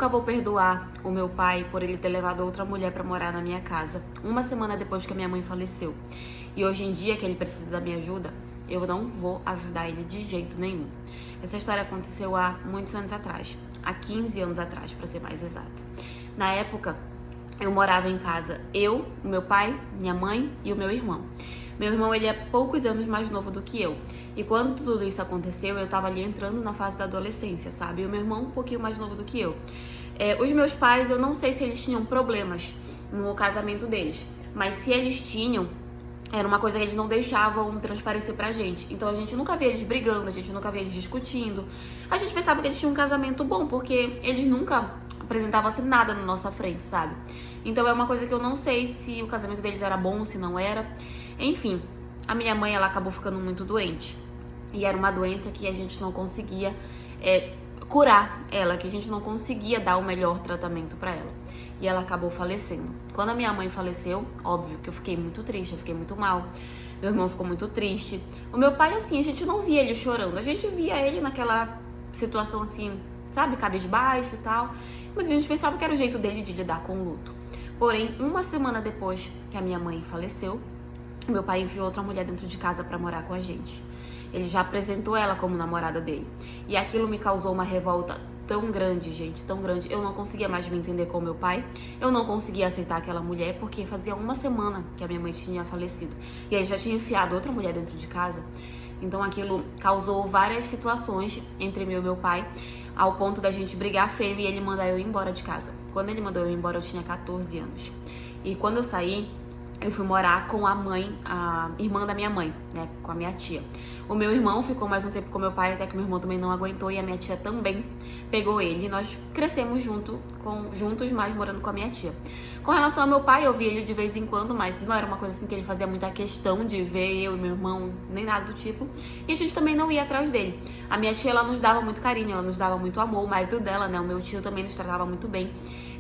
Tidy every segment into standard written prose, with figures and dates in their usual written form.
Nunca vou perdoar o meu pai por ele ter levado outra mulher pra morar na minha casa, uma semana depois que a minha mãe faleceu. E hoje em dia, que ele precisa da minha ajuda, eu não vou ajudar ele de jeito nenhum. Essa história aconteceu há muitos anos atrás, há 15 anos atrás, pra ser mais exato. Na época, eu morava em casa, eu, o meu pai, minha mãe e o meu irmão. Meu irmão, ele é poucos anos mais novo do que eu. E quando tudo isso aconteceu, eu tava ali entrando na fase da adolescência, sabe? E o meu irmão um pouquinho mais novo do que eu. Os meus pais, eu não sei se eles tinham problemas no casamento deles. Mas se eles tinham, era uma coisa que eles não deixavam transparecer pra gente. Então a gente nunca via eles brigando, a gente nunca via eles discutindo. A gente pensava que eles tinham um casamento bom, porque eles nunca apresentavam assim nada na nossa frente, sabe? Então é uma coisa que eu não sei se o casamento deles era bom, se não era. Enfim, a minha mãe, ela acabou ficando muito doente. E era uma doença que a gente não conseguia curar ela, que a gente não conseguia dar o melhor tratamento pra ela. E ela acabou falecendo. Quando a minha mãe faleceu, óbvio que eu fiquei muito triste, eu fiquei muito mal. Meu irmão ficou muito triste. O meu pai, assim, a gente não via ele chorando. A gente via ele naquela situação assim, sabe, cabisbaixo e tal. Mas a gente pensava que era o jeito dele de lidar com o luto. Porém, uma semana depois que a minha mãe faleceu, meu pai enviou outra mulher dentro de casa pra morar com a gente. Ele já apresentou ela como namorada dele. E aquilo me causou uma revolta tão grande, gente, tão grande. Eu não conseguia mais me entender com meu pai. Eu não conseguia aceitar aquela mulher, porque fazia uma semana que a minha mãe tinha falecido. E aí já tinha enfiado outra mulher dentro de casa. Então aquilo causou várias situações entre mim e meu pai, ao ponto da gente brigar feio e ele mandar eu ir embora de casa. Quando ele mandou eu ir embora, eu tinha 14 anos. E quando eu saí, eu fui morar com a irmã da minha mãe, né, com a minha tia. O meu irmão ficou mais um tempo com meu pai, até que meu irmão também não aguentou, e a minha tia também pegou ele. E nós crescemos juntos, mas morando com a minha tia. Com relação ao meu pai, eu via ele de vez em quando, mas não era uma coisa assim que ele fazia muita questão de ver eu e meu irmão, nem nada do tipo. E a gente também não ia atrás dele. A minha tia, ela nos dava muito carinho, ela nos dava muito amor. O marido dela, né, o meu tio, também nos tratava muito bem.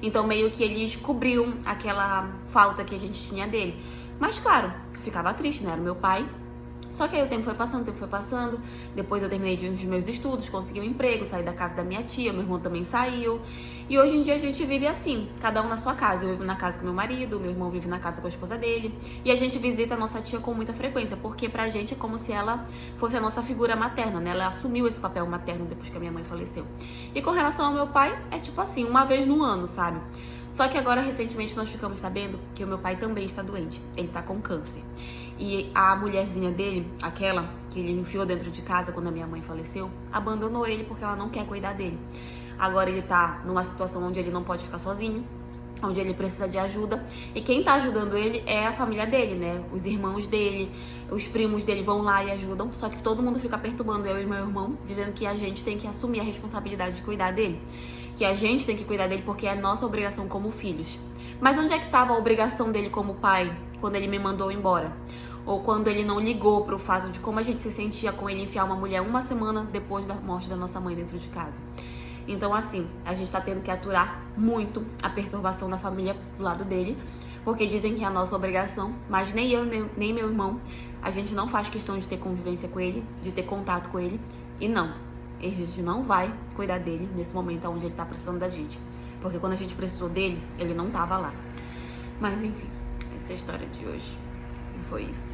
Então meio que eles cobriam aquela falta que a gente tinha dele. Mas claro, eu ficava triste, né? Era meu pai. Só que aí o tempo foi passando. Depois eu terminei os meus estudos, consegui um emprego, saí da casa da minha tia, meu irmão também saiu. E hoje em dia a gente vive assim, cada um na sua casa. Eu vivo na casa com meu marido, meu irmão vive na casa com a esposa dele. E a gente visita a nossa tia com muita frequência, porque pra gente é como se ela fosse a nossa figura materna, né? Ela assumiu esse papel materno depois que a minha mãe faleceu. E com relação ao meu pai, é tipo assim, uma vez no ano, sabe? Só que agora, recentemente, nós ficamos sabendo que o meu pai também está doente. Ele tá com câncer. E a mulherzinha dele, aquela que ele enfiou dentro de casa quando a minha mãe faleceu, abandonou ele porque ela não quer cuidar dele. Agora ele tá numa situação onde ele não pode ficar sozinho, onde ele precisa de ajuda. E quem tá ajudando ele é a família dele, né? Os irmãos dele, os primos dele vão lá e ajudam. Só que todo mundo fica perturbando eu e meu irmão, dizendo que a gente tem que assumir a responsabilidade de cuidar dele. Que a gente tem que cuidar dele porque é a nossa obrigação como filhos. Mas onde é que tava a obrigação dele como pai quando ele me mandou embora? Ou quando ele não ligou pro fato de como a gente se sentia com ele enfiar uma mulher uma semana depois da morte da nossa mãe dentro de casa. Então assim, a gente tá tendo que aturar muito a perturbação da família do lado dele, porque dizem que é a nossa obrigação, mas nem eu, nem meu irmão, a gente não faz questão de ter convivência com ele, de ter contato com ele, e não, a gente não vai cuidar dele nesse momento onde ele tá precisando da gente, porque quando a gente precisou dele, ele não tava lá. Mas enfim, essa é a história de hoje, e foi isso.